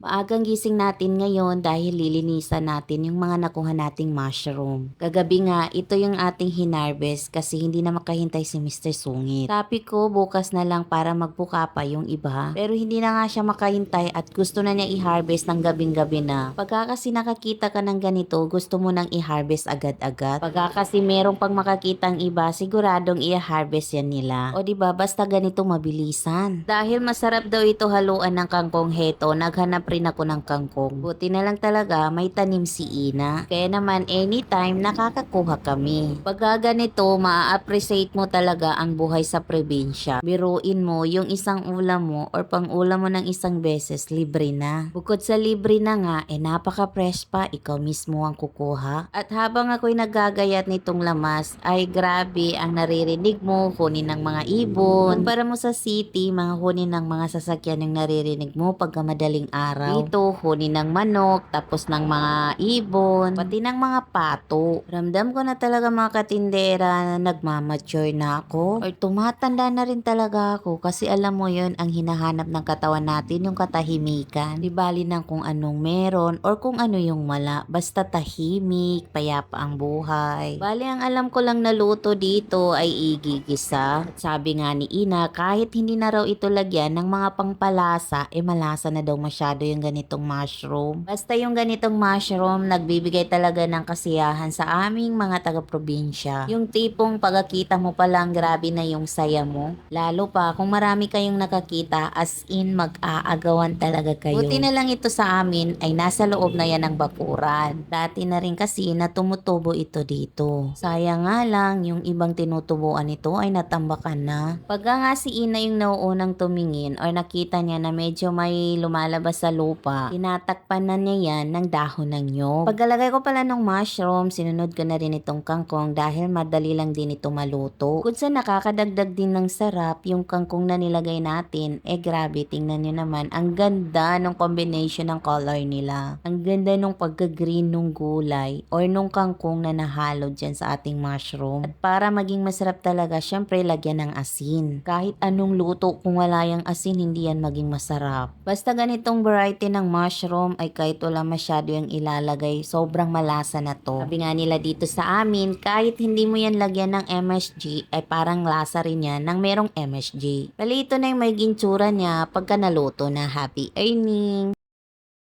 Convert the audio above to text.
Maagang gising natin ngayon dahil lilinisan natin yung mga nakuha nating mushroom. Kagabi nga, ito yung ating hinarvest kasi hindi na makahintay si Mr. Sungit. Sabi ko bukas na lang para magbuka pa yung iba. Pero hindi na nga siya makahintay at gusto na niya i-harvest ng gabing-gabi na. Pagka kasi nakakita ka ng ganito, gusto mo nang i-harvest agad-agad. Pagka kasi merong pag makakitang iba, siguradong i-harvest yan nila. O diba, basta ganito mabilisan. Dahil masarap daw ito haluan ng kangkong heto, naghanap rin ako ng kangkong. Buti na lang talaga may tanim si Ina. Kaya naman anytime nakakakuha kami. Pagka ganito, maa-appreciate mo talaga ang buhay sa probinsya. Biruin mo yung isang ulam mo or pang-ulam mo ng isang beses, libre na. Bukod sa libre na nga, napaka-fresh pa, ikaw mismo ang kukuha. At habang ako'y nagagayat nitong lamas, ay grabe ang naririnig mo, kunin ng mga ibon. Kumpara mo sa city, mga kunin ng mga sasakyan yung naririnig mo pagka madaling araw. Dito, kunin ng manok, tapos ng mga ibon, pati ng mga pato. Ramdam ko na talaga mga katindera na nagmamature na ako. Or tumatanda na rin talaga ako kasi alam mo yun, ang hinahanap ng katawan natin yung katahimikan. Di bali ng kung anong meron or kung ano yung wala. Basta tahimik, payapa ang buhay. Bali ang alam ko lang na luto dito ay igigisa. At sabi nga ni Ina, kahit hindi na raw ito lagyan ng mga pangpalasa, malasa na daw masyado yung ganitong mushroom. Basta yung ganitong mushroom, nagbibigay talaga ng kasiyahan sa aming mga taga-probinsya. Yung tipong pagkakita mo pa lang, grabe na yung saya mo. Lalo pa kung marami kayong nakakita, as in mag-aagawan talaga kayo. Buti na lang ito sa amin ay nasa loob na yan ng bakuran. Dati na rin kasi na tumutubo ito dito. Sayang nga lang, yung ibang tinutubuan nito ay natambakan na. Pagka nga si Ina yung nauunang tumingin or nakita niya na medyo may lumalabas sa lupa, tinatakpan na niya yan ng dahon ng nyog. Pagkalagay ko pala ng mushroom, sinunod ko na rin itong kangkong dahil madali lang din ito maluto. Kung sa nakakadagdag din ng sarap, yung kangkong na nilagay natin, grabe, tingnan nyo naman, ang ganda ng combination ng color nila. Ang ganda nung pagka-green nung gulay or nung kangkong na nahalo dyan sa ating mushroom. At para maging masarap talaga, syempre lagyan ng asin. Kahit anong luto, kung wala yung asin, hindi yan maging masarap. Basta ganitong variety ng mushroom ay kahit wala masyado yung ilalagay, sobrang malasa na to. Sabi nga nila dito sa amin, kahit hindi mo yan lagyan ng MSG, ay parang lasa rin yan ng merong MSG. Bali ito na yung may gintsura niya pagka naluto na. Happy earning!